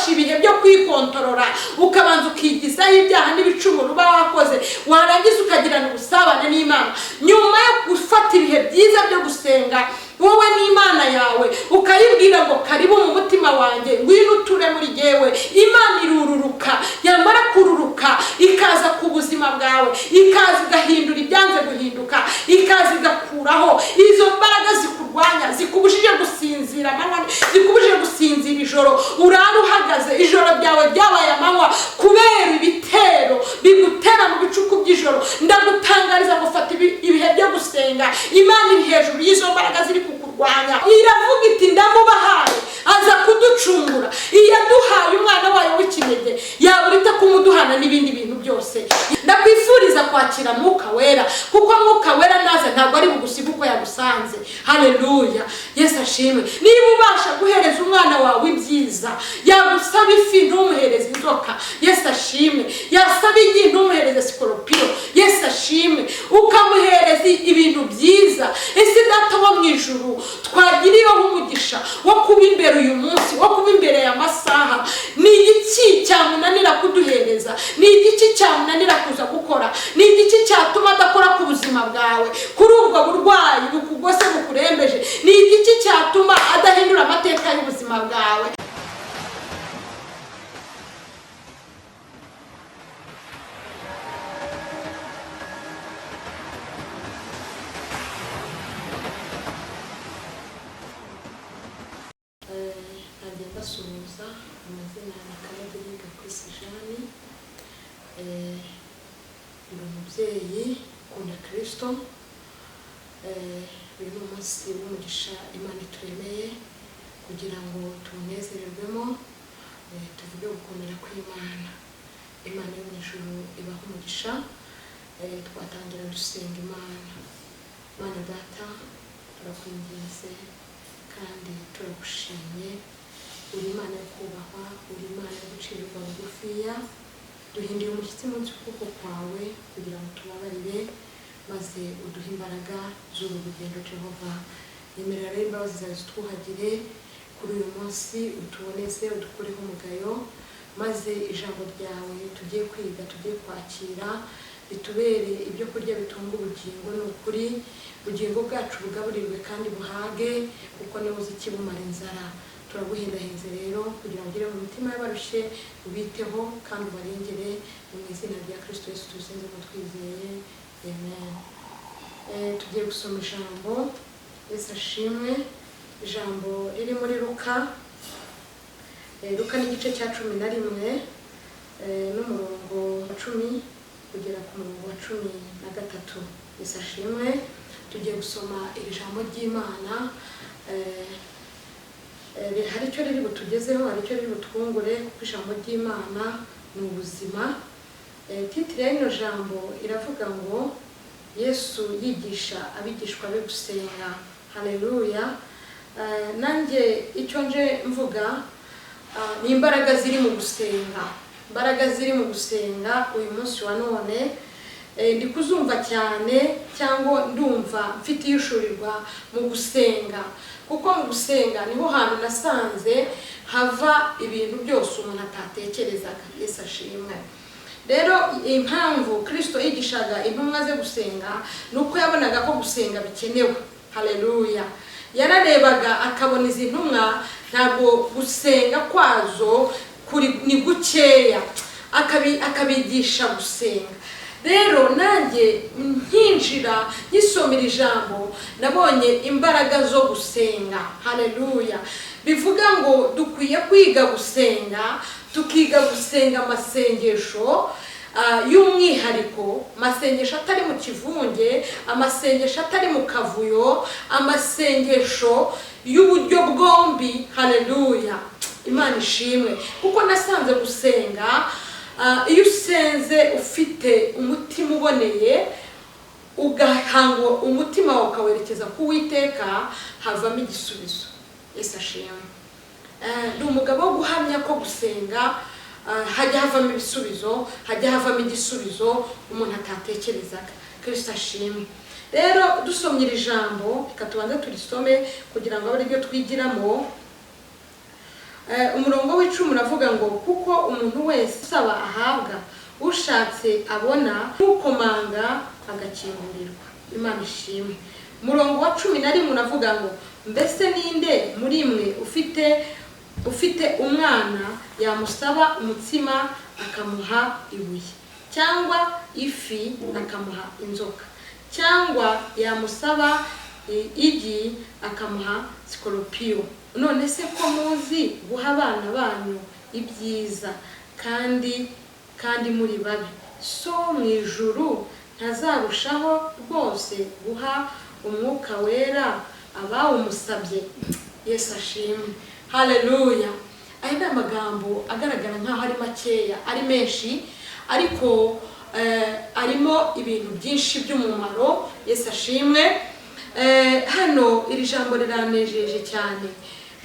ufashe ibihe byo kwikontorora ukabanza ukigizaho ibyaha n'ibicumuro uba wakoze, warangiza ukagirana ubusabane n'Imana. Nyuma yo gufata ibihe byiza byo gusenga wowe n'Imana yawe, ukayibwira ngo karibu mu mutima wanjye, ngwino uture muri jyewe, Imana irururuka. Yamara kururuka ikaza ku buzima bwawe, ikaza igahindura ibyanze guhinduka, ikaza igakuraho izo mbaraga zikurwanya, zikubujije gusinzira amanywa, zikubujije gusinzira ijoro. Urara uhagaze, ijoro ryawe ryabaye amanywa kubera ibitero bigutera mu bicuku by'ijoro. Ndagutangariza ngo fata ibihe byo gusenga. Imana iri hejuru y'izo mbaraga ziri kukurwanya. Iravuga iti ndamubahaye aza kuducungura. Iyo aduhaye umwana wayo w'ikinege yaburita kumuduhana n'ibindi bintu byose. Ndakwifuriza kwakira Mwuka Wera, kuko Mwuka Wera naza ntabwo ari bugusiga uko yagusanze. Haleluya, Yesu ashimwe. Niba ubasha guhereza umwana wawe ibyiza, yagusaba ifi ntumuhereze inzoka, Yesu ashimwe. Yasaba igi ntumuhereze sikoropiyo, Yesu ashimwe. Ukamuhereza ibintu byiza. Ese Data wo mu ijuru twagiriyeho umugisha wo kuba imbere uyu munsi, wo kuba imbere ya masaha. Ni igiki cyamunanira kuduhereza? Ni igiki cyamunanira kuza gukora? Ni igiki cyatuma adakora ku buzima bwawe, kuri ubwo burwayi bukugose bukurembeje? Ni igiki cyatuma adahindura amateka y'ubuzima bwawe? Basuhuza amazina ya Karadiriga Kwisi Jani, ndi umubyeyi ukunda Kristo. Uyu ni umunsi w'umugisha Imana ituremeye kugira ngo tumunezererwemo, tuvuge gukomera kw'Imana. Imana yo mu ijuru ibaha umugisha. Twatangira dusenga Imana. Mana Data, turakwinginze kandi turagushimye. Uri Imana yo kubahwa, uri Imana yo gucirirwa bugufiya. Duhinduye umushyitsi munsi ukuboko kwawe kugira ngo tubabarire, maze uduhe imbaraga z'uru rugendo Jehova. Yemerera rero imbabazi zawe zitwuhagire kuri uyu munsi, utuboneze, udukureho umugayo, maze ijambo ryawe tugiye kwiga, tugiye kwakira, bitubere ibyo kurya bitunga ubugingo. Ni ukuri ubugingo bwacu bugaburirwe kandi buhage, kuko niwe uzi ikibumara inzara. Turaguhindahinze rero kugira ngo ugere mu mitima y'abarushye, ubiteho kandi ubarengere. Mu izina rya Kristo Yesu tubisenze ngo twizeye, amen. Tugiye gusoma ijambo. Yesu ashimwe. Ijambo riri muri Luka. Luka ni igice cya 11 n'umurongo wa 10 kugera ku murongo wa 13. Yesu ashimwe. Tugiye gusoma iri jambo ry'Imana. Hari icyo riri butugezeho, hari icyo riri butwungure, kuko ijambo ry'Imana ni ubuzima. Titire y'ino jambo iravuga ngo Yesu yigisha abigishwa be gusenga. Haleluya. Nanjye icyo nje mvuga ni imbaraga ziri mu gusenga. Imbaraga ziri mu gusenga uyu munsi wa none. Ndi kuzumva cyane, cyangwa ndumva mfite iyushurirwa mu gusenga, kuko mu gusenga niho hantu nasanze hava ibintu byose umuntu atatekerezaga. Yesu ashimwe. Rero impamvu Kristo yigishaga intumwa ze gusenga nuko yabonaga ko gusenga bikenewe. Haleluya. Yararebaga akabona izi ntumwa ntabwo gusenga kwazo ni gukeya, akabigisha gusenga. Rero nanjye nkinjira nkisomera ijambo nabonye imbaraga zo gusenga. Haleluya. Bivuga ngo dukwiye kwiga gusenga, tukiga gusenga amasengesho y'umwihariko, amasengesho atari mu kivunge, amasengesho atari mu kavuyo, amasengesho y'uburyo bwombi. Haleluya. Imana ishimwe. Kuko nasanze gusenga, iyo usenze ufite umutima uboneye, ugahanga umutima wawe ukawerekeza ku Uwiteka, havamo igisubizo. Yesu ashimwe. Ndi umugabo wo guhamya ko gusenga hajya havamo ibisubizo, hajya havamo igisubizo umuntu atatekerezaga. Kristo ashimwe. Rero dusomye iri jambo, reka tubanze turisome kugira ngo abe ari byo twigiramo. umurongo w'icumi uravuga ngo kuko umuntu wese usaba ahabwa, ushatse abona, ukomanga agakingurirwa. Imana ishimwe. Umurongo wa 11 uravuga ngo mbese ninde muri mwe ufite umwana yamusaba umutsima akamuha ibuye, cyangwa ifi akamuha inzoka, cyangwa yamusaba igi akamuha sikorupiyo? None se ko muzi guha abana banyu ibyiza kandi muri babi, so mu ijuru ntazarushaho rwose guha umwuka wera abawumusabye? Yesu ashimwe. Haleluya. Aya ni amagambo agaragara nkaho ari makeya, ari menshi, ariko arimo ibintu byinshi by'umumaro. Yesu ashimwe. Hano iri jambo riranejeje cyane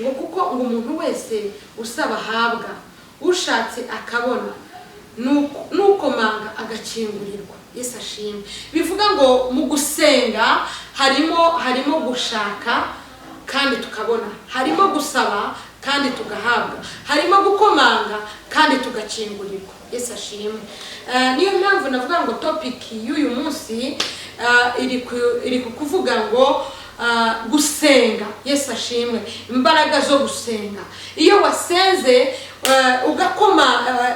ngo kuko ngo umuntu wese usaba ahabwa, ushatse akabona, nukomanga agakingurirwa. Yesu ashimwe. Bivuga ngo mu gusenga harimo gushaka kandi tukabona, harimo gusaba kandi tugahabwa, harimo gukomanga kandi tugakingurirwa. Yesu ashimwe. Niyo mpamvu navuga ngo topic y'uyu munsi iri kuvuga ngo gusenga. Yesu ashimwe. Imbaraga zo gusenga. Iyo wasenze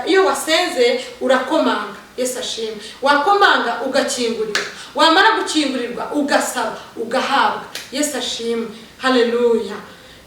iyo wasenze urakomanga. Yesu ashimwe. Wakomanga ugakingurirwa, wamara gukingurirwa ugasaba ugahabwa. Yesu ashimwe. Haleluya.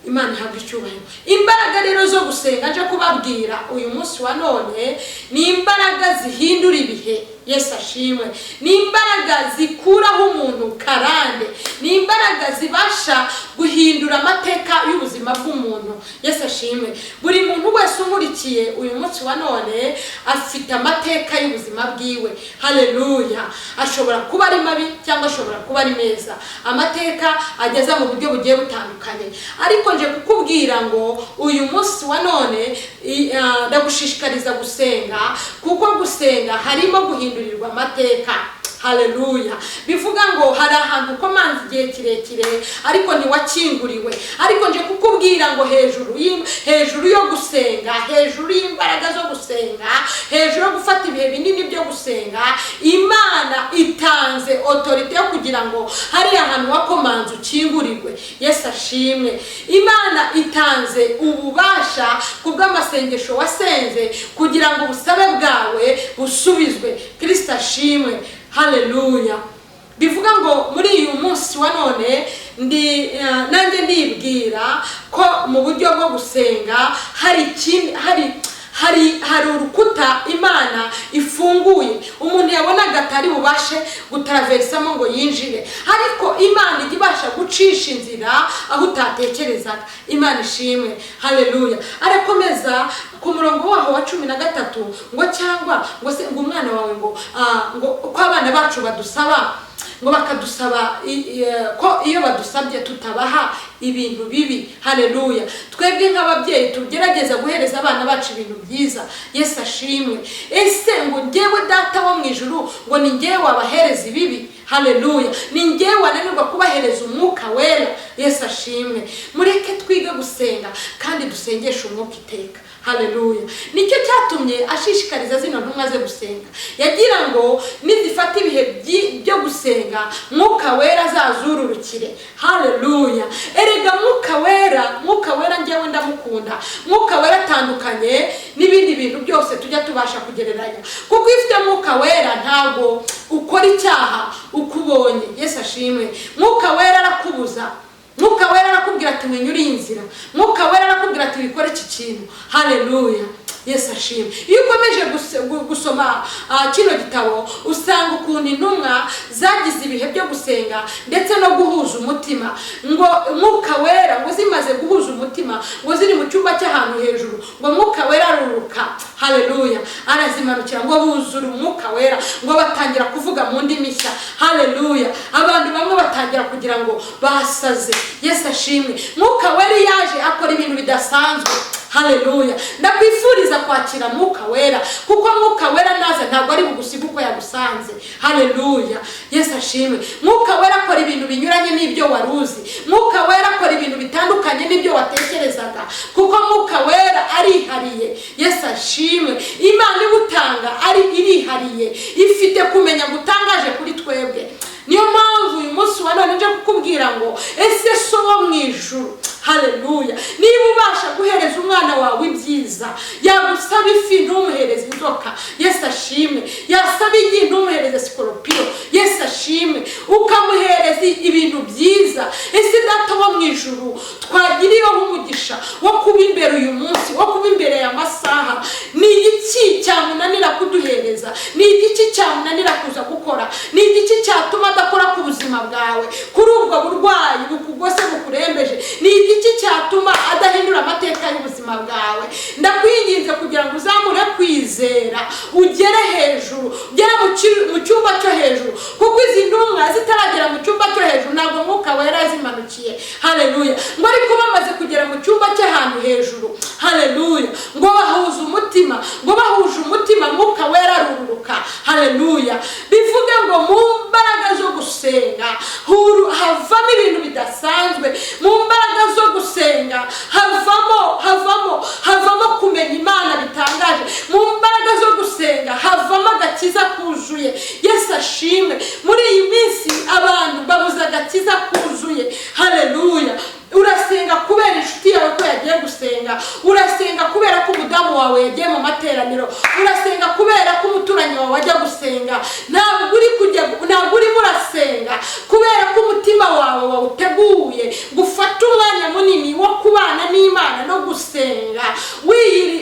Imana ihabwa icyubahiro. Imbaraga rero zo gusenga nje kubabwira uyu munsi wa none ni imbaraga zihindura ibihe. Yesu ashimwe. Ni imbaraga zikuraho umuntu karande, ni imbaraga zibasha guhindura amateka y'ubuzima bw'umuntu. Yesu ashimwe. Buri muntu wese umurikiye uyu munsi wa none afite amateka y'ubuzima bwiwe. Haleluya. Ashobora kuba ari mabi cyangwa ashobora kuba ari meza. Amateka ageza mu buryo bugiye butandukanye, ariko nje kukubwira ngo uyu munsi wa none ndagushishikariza gusenga, kuko gusenga harimo guhindurirwa amateka. Haleluya. Bivuga ngo hari ahantu ukomanze igihe kirekire ariko ntiwakinguriwe, ariko nje kukubwira ngo hejuru yo gusenga, hejuru y'imbaraga zo gusenga, hejuru yo gufata ibihe binini byo gusenga, Imana itanze autorite yo kugira ngo hari ahantu wakomanze ukingurirwe. Yesu ashimwe. Imana itanze ububasha kubw'amasengesho wasenze kugira ngo ubusabe bwawe busubizwe. Kristo ashimwe. Haleluya. Bivuga ngo muri uyu munsi wa none nanjye ndibwira ko mu buryo bwo gusenga hari urukuta Imana ifunguye umuntu yabonaga atari bubashe gutaraversamo ngo yinjire, ariko Imana igibasha gucisha inzira aho utatekerezaga. Imana ishimwe. Haleluya. Arakomeza ku murongo waho wa 13 ngo cyangwa ngo se ngo umwana wawe ngo ko abana bacu badusaba ngo bakadusaba ko iyo badusabye tutabaha ibintu bibi. Haleluya. Twebwe nk'ababyeyi tugerageza guhereza abana bacu ibintu byiza. Yesu ashimwe. Ese ngo ngewe data wo mu ijuru ngo ni ngewe wabahereza ibibi? Haleluya. Ni ngewe wananirwa kubahereza umwuka wera? Yesu ashimwe. Mureke twige gusenga kandi dusengesha umwuka iteka. Haleluya. Nicyo cyatumye ashishikariza zino ntumwa ze gusenga. Yagira ngo nizifata ibihe byo gusenga mwuka wera azazururukire. Haleluya. Erega mwuka wera ngewe ndamukunda. Mwuka wera atandukanye n'ibindi bintu byose tujya tubasha kugereranya, kuko ifite mwuka wera ntago ukora icyaha ukubonye. Yesu ashimwe. Mwuka wera arakubuza, mwuka wera arakubwira ati winyuri inzira, mwuka wera arakubwira ati wikore iki kintu. Haleluya. Yesu ashimwe. Iyo ukomeje gusoma kino gitabo usanga ukuntu intumwa zagize ibihe byo gusenga ndetse no guhuza umutima, ngo mwuka wera ngo zimaze guhuza umutima ngo ziri mu cyumba cy'ahantu hejuru, ngo mwuka wera arahaguruka, haleluya, arazimanukira ngo buzure umwuka wera, ngo batangira kuvuga mu ndimi nshya, haleluya. Abantu bamwe batangira kugira ngo basaze. Yesu ashimwe. Mwuka wera yaje akora ibintu bidasanzwe, haleluya. Ndakwifuriza kwakira mwuka wera, kuko mwuka wera naza ntabwo ari bugusiga uko yagusanze, haleluya. Yesu ashimwe. Mwuka wera akora ibintu binyuranye n'ibyo waruzi. Mwuka wera akora ibintu bitandukanye n'ibyo watekerezaga, kuko mwuka wera arihariye. Yesu ashimwe. Imana ibutanga ari irihariye, ifite kumenya gutangaje kuri twebwe. Niyo mpamvu uyu munsi wa none nje kukubwira ngo ese so wo mu ijuru, haleluya, niba ubasha guhereza umwana wawe ibyiza, yagusaba ifi ntumuhereze inzoka, Yesu ashimwe. Yasaba igi ntumuhereze sikorupiyo, Yesu ashimwe. Ukamuhereza ibintu byiza. Ese data wo mu ijuru twagiriyeho umugisha wo kuba imbere uyu munsi, wo kuba imbere ya masaha. Ni igiki cyamunanira kuduhereza? Ni igiki cyamunanira kuza gukora? Ni igiki cyatuma adakora ku buzima bwawe, kuri ubwo burwayi bukugose bukurembeje? Ni igiki cyatuma adahindura amateka y'ubuzima bwawe? Ndakwinginze kugira ngo uzamure kwizera, ugere hejuru, ugere mu cyumba cyo hejuru, kuko izi ntumwa zitaragera mu cyumba cyo hejuru ntabwo mwuka wera yazimanukiye, haleluya. Ngo ariko bamaze kugera mu cyumba cy'ahantu hejuru, haleluya, ngo bahuze umutima, ngo bahuje umutima mwuka wera arururuka, haleluya. Bivuga ngo mu mbaraga zo gusenga havamo ibintu bidasanzwe. Mu mbaraga zo gusenga havamo kumenya Imana bitangaje. Mu mbaraga zo gusenga havamo agakiza kuzuye. Yesu ashimwe. Muri iyi minsi abantu babuze agakiza kuzuye, haleluya. Urasenga kubera inshuti yawe ko yagiye gusenga, urasenga kubera ko umudamu wawe yagiye mu materaniro, urasenga kubera ko umuturanyi wawe ajya gusenga. Ntabwo urimo urasenga kubera ko umutima wawe wawuteguye gufata umwanya munini wo kubana n'Imana no gusenga,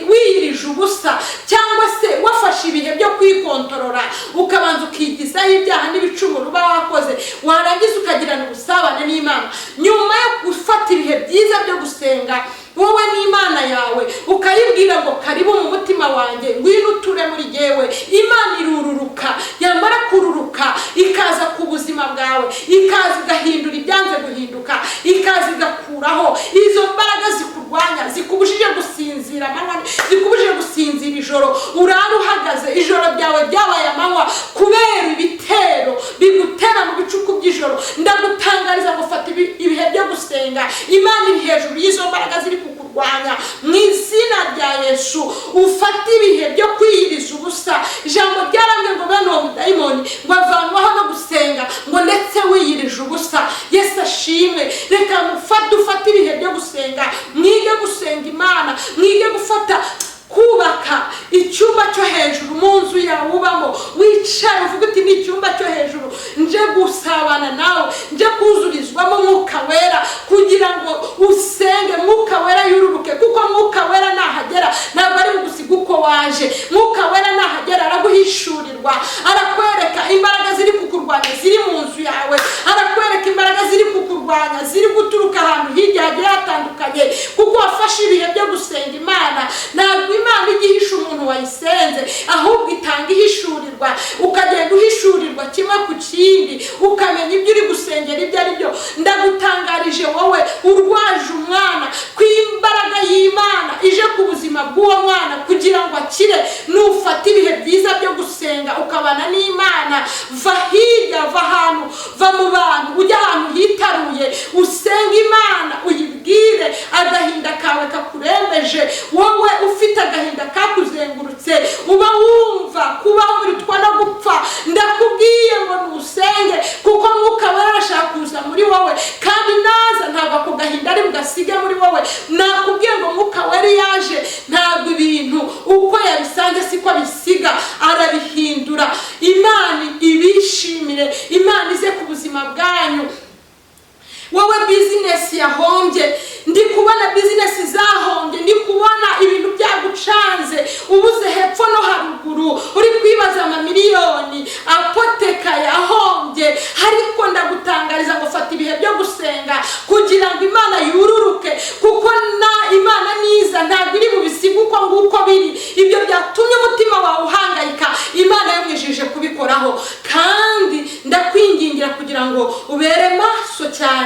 wiyirije ubusa, cyangwa se wafashe ibihe byo kwikontorora ukabanza ukigizaho ibyaha n'ibicumuro uba wakoze, warangiza ukagirana ubusabane n'Imana. Nyuma yo gufata ibihe byiza byo gusenga wowe n'Imana yawe, ukayibwira ngo karibu mu mutima wanjye, ngwino uture muri jyewe, Imana irururuka. Yamara kururuka ikaza ku buzima bwawe, ikaza igahindura ibyanze guhinduka, ikaza igakuraho izo mbaraga zikurwanya, zikubujije gusinzira amanywa, zikubujije gusinzira ijoro. Urara uhagaze, ijoro ryawe ryabaye amanywa kubera ibitero bigutera mu bicuku by'ijoro. Ndagutangariza ngo fata ibihe byo gusenga. Imana iri hejuru y'izo mbaraga ziri kukurwanya mu izina rya Yesu. Ufata ibihe byo kwiyiriza ubusa. Ijambo ryaramwe ngo bene uwo mudayimoni ngo avanwaho no gusenga, ngo ndetse wiyirije ubusa. Yesu ashimwe. Reka dufate ibihe byo gusenga, mwige gusenga Imana, mwige gufata kubaka icyumba cyo hejuru mu nzu yawe ubamo. Wicara uvuga uti ni icyumba cyo hejuru, nje gusabana nawe, nje kuzurizwamo mwuka wera, kugira ngo usenge mwuka wera yururuke. Kuko mwuka wera nahagera ntabwo ari bugusiga uko waje. Mwuka wera nahagera araguhishurirwa, arakwereka imbaraga ziri kukurwanya ziri mu nzu yawe, arakwereka imbaraga ziri kukurwanya ziri guturuka ahantu hirya hagiye hatandukanye, kuko wafashe ibihe byo gusenga Imana. Ntabwo Imana igihisha umuntu wayisenze, ahubwo itanga ihishurirwa, ukagenda uhishurirwa kimwe ku kindi, ukamenya ibyo uri gusengera ibyo ari byo. Ndagutangarije wowe urwaje umwana, ko imbaraga y'Imana ije ku buzima bw'uwo mwana kugira ngo akire. Nufata ibihe byiza byo gusenga ukabana n'Imana, va hirya, va ahantu, va mu bantu, ujya ahantu hitaruye, usenga Imana, uyibwire agahinda kawe kakurembeje. Wowe ufite agahinda kakuzengurutse, uba wumva kubaho birutwa no gupfa, ndakubwiye ngo nusenge, kuko mwuka wera arashaka kuza muri wowe, kandi naza ntabwo ako gahinda ari bugasige muri wowe. Nakubwiye ngo mwuka wera yaje ntabwo ibintu uko yabisanze siko bisiga, arabihindura. Imana ibishimire, Imana ize ku buzima bwanyu. Wowe bizinesi yahombye, ndi kubona bizinesi zahombye, ndi kubona ibintu byagucanze, ubuze hepfo no haruguru,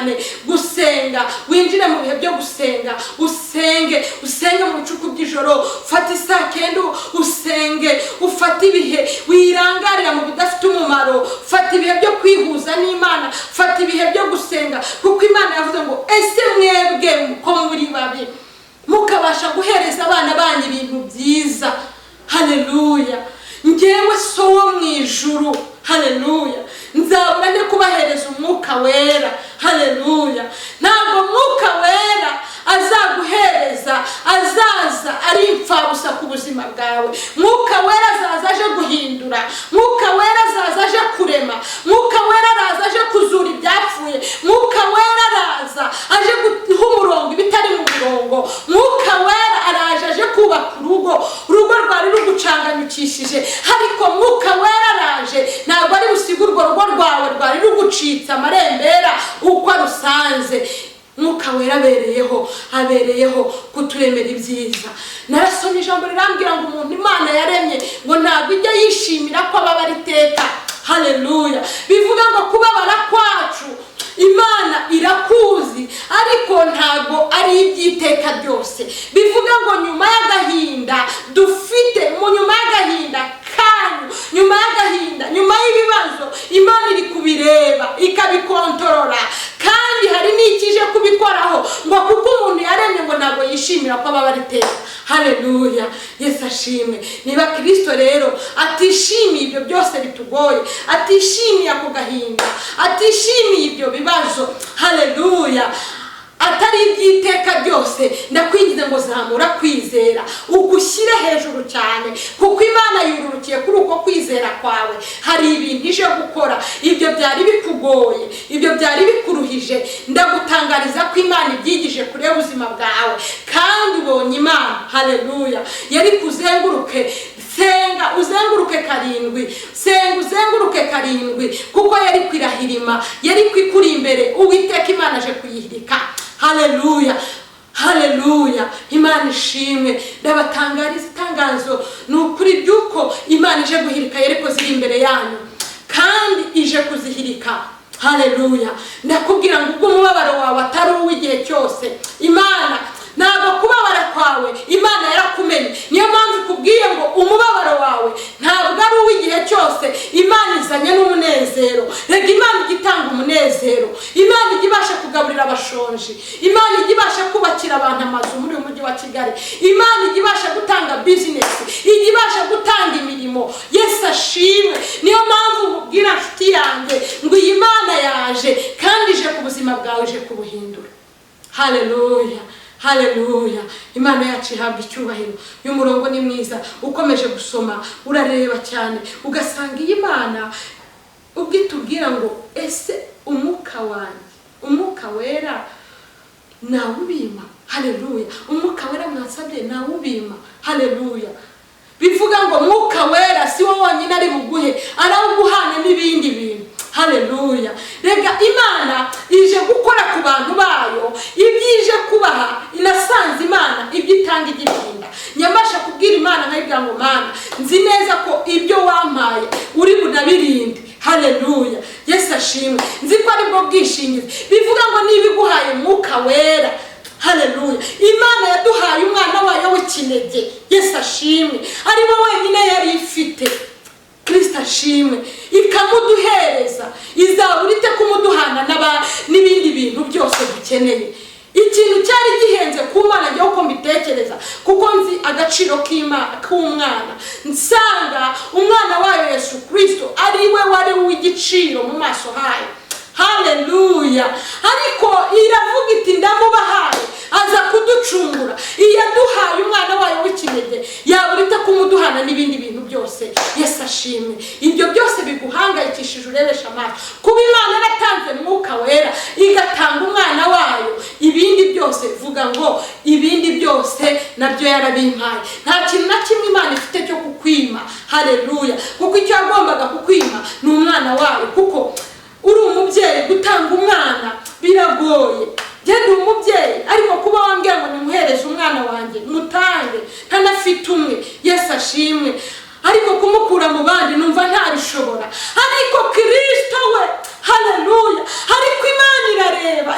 cyane gusenga, winjire mu bihe byo gusenga, usenge mu bicuku by'ijoro, ufate isaa 9 usenge, ufate ibihe wirangarira mu bidafite umumaro, ufate ibihe byo kwihuza n'Imana, ufate ibihe byo gusenga, kuko Imana yavuze ngo ese mwebwe ko muri babi mukabasha guhereza abana banyu ibintu byiza. Haleluya. Njyewe so wo mu ijuru, haleluya, nzabura ne kubahereza umwuka wera. Haleluya. Ntabwo umwuka wera azaguhereza azaza ari imfabusa ku buzima bwawe. Mwuka wera azaza aje guhindura, mwuka wera azaza aje kurema, mwuka wera araza aje kuzura ibyapfuye, mwuka wera araza aje guha umurongo ibitari mu murongo, mwuka wera araje aje kubaka urugo rwari rugucanganyukishije, ariko mwuka wera araje ntabwo ari busiga urwo rugo rwawe rwari rugucitse amarembera uko rusanze. Mwuka wera abereyeho kuturemera ibyiza. Narasomye ijambo rirambwira ngo umuntu Imana yaremye ngo ntabwo ijya yishimira ko ababara iteka. Haleluya. Bivuga ngo kubabara kwacu Imana irakuzi, ariko ntabwo ari iby'iteka byose. Bivuga ngo nyuma y'agahinda dufite, nyuma y'agahinda kanyu, nyuma y'agahinda, nyuma y'ibibazo, Imana iri kubireba ikabikontorora, kandi hari n'ikije kubikoraho ngo kuko umuntu yaremye ngo ntabwo yishimira ko ababara iteka. Haleluya. Yesu ashimwe. Niba Kristo rero atishimiye ibyo byose bitugoye, atishimiye ako gahinda, atishimiye ibyo bibazo, haleluya, atari iby'iteka byose, ndakwingize ngo zamura kwizera, ugushyire hejuru cyane, kuko Imana yururukiye kuri uko kwizera kwawe. Hari ibintu ije gukora, ibyo byari bikugoye, ibyo byari bikuruhije, ndagutangariza ko Imana ibyigije kure ubuzima bwawe, kandi ubonye Imana. Haleluya. Yari kuzenguruke, senga uzenguruke 7, senga uzenguruke 7, kuko yari kwirahirima, yari kwikuri imbere, Uwiteka Imana aje kuyihirika. Haleluya. Haleluya. Imana ishimwe. Ndabatangariza itangazo n'ukuri byuko Imana ije guhirika yereko ziri imbere yanyu, kandi ije kuzihirika. Haleluya. Ndakubwira ngo ubwo umubabaro wawe atari uw'igihe cyose, Imana ntabwo kubabara kwawe Imana yarakumenye. Niyo mpamvu ikubwiye ngo umubabaro wawe ntabwo ari uw'igihe cyose, Imana izanye n'umunezero. Rega Imana igitanga umunezero, Imana igibasha kugaburira abashonji, Imana igibasha kubakira abantu amazu muri uyu mujyi wa Kigali, Imana igibasha gutanga business, igibasha gutanga imirimo. Yesu ashimwe. Niyo mpamvu mubwira nshuti yanjye ngo iyi Imana yaje, kandi ije ku buzima bwawe, ije kubuhindura. Haleluya. Haleluya. Imana yacu ihabwa icyubahiro. Uyu murongo ni mwiza, ukomeje gusoma urareba cyane ugasanga iyi Imana ubwitubwira ngo ese umwuka wanjye, umwuka wera nawubima. Haleluya. Umwuka wera mwasabye nawubima. Haleluya. Bivuga ngo umwuka wera si wo wonyine ari buguhe, arawuguhana n'ibindi bintu. Haleluya. Rega Imana ije gukora ku bantu bayo, ibyije kubaha. Inasanze Imana ibyo itanga igitinda. Nyambasha kubwira Imana nkayibwira ngo Mana, nzi neza ko ibyo wampaye uri bunabirinde. Haleluya. Yesu ashimwe. Nzi ko ari bwo bwishingizi. Bivuga ngo nibiguhaye mwuka wera, haleluya, Imana yaduhaye umwana wayo w'ikinege. Yesu ashimwe. Ari bo wenyine yari ifite. Kristo ashimwe. Ikamuduhereza, izaburite kumuduhana n'ibindi bintu byose dukeneye. Ikintu cyari gihenze ku Mana njye uko mbitekereza, kuko nzi agaciro k'umwana, nsanga umwana wayo Yesu Kristo ari we wari w'igiciro mu maso hayo. Haleluya. Ariko iravuga iti ndamubahaye aza kuducungura. Iyaduhaye umwana wayo w'ikinege, yaburita kumuduhana n'ibindi bintu byose. Yesu ashimwe. Ibyo byose biguhangayikishije urebesha amaso, kuba Imana yaratanze mwuka wera igatanga umwana wayo, ibindi byose vuga ngo ibindi byose nabyo yarabimpaye. Nta kintu na kimwe Imana ifite cyo kukwima. Haleluya. Kuko icyo yagombaga kukwima ni umwana wayo, kuko uri umubyeyi gutanga umwana biragoye. Genda umubyeyi, ariko kuba wambwiye ngo nimuhereze umwana wanjye mutange ntanafite umwe. Yesu ashimwe. Ariko kumukura mu bandi numva ntabishobora. Ariko Kristo we, haleluya, ariko Imana irareba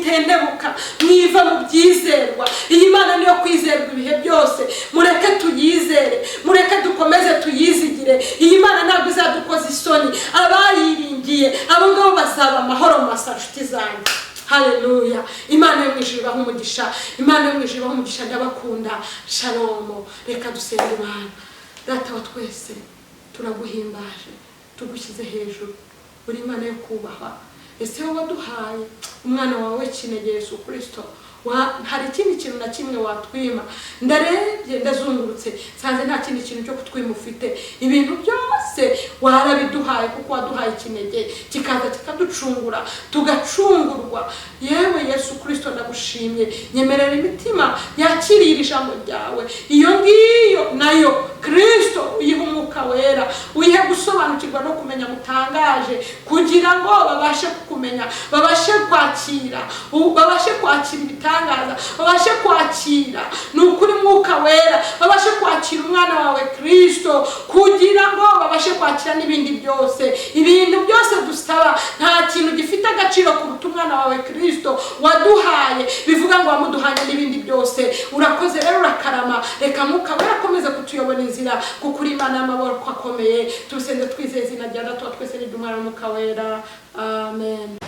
mwitendebuka, mwiva mu byizerwa. Iyi Mana niyo kwizerwa ibihe byose, mureke tuyizere, mureke dukomeze tuyizigire. Iyi Mana ntabwo izadukoza isoni, abayiringiye abo ngabo bazaba amahoro mu masashuti zanjye. Haleluya. Imana yo mwijuru ibaha umugisha, Imana yo mwijuru ibaha umugisha, ndabakunda. Shalom. Reka dusenge Imana. Data wa twese, turaguhimbaje, tugushyize hejuru, uri Imana yo kubahwa. Ese wowe waduhaye umwana wawe kinege Yesu Kristo, hari ikindi kintu na kimwe watwima? Ndarebye ndazungurutse sanze nta kindi kintu cyo kutwima ufite. Ibintu byose warabiduhaye, kuko waduhaye kinege kikaza kikaducungura, tugacungurwa. Yewe Yesu Kristo, ndagushimye. Nyemerera imitima yakiriye ijambo ryawe, iyo ngiyo nayo Kristo uyihe umwuka wera, uyihe gusobanukirwa no kumenya mutangaje, kugira ngo babashe kukumenya, babashe kwakira, babashe kwakira ibitangaza, babashe kwakira nukuri mwuka wera, babashe kwakira umwana wawe Kristo, kugira ngo babashe kwakira n'ibindi byose. Ibintu byose dusaba, nta kintu gifite agaciro kuruta umwana wawe Kristo waduhaye. Bivuga ngo wamuduhaye n'ibindi byose. Urakoze rero, urakarama. Reka mwuka wera akomeze kutuyobora inzira, kuko uri Imana y'amaboko akomeye. Tubisenge twizeye izina rya Data wa twese n'umwana w'umwuka wera. Amen.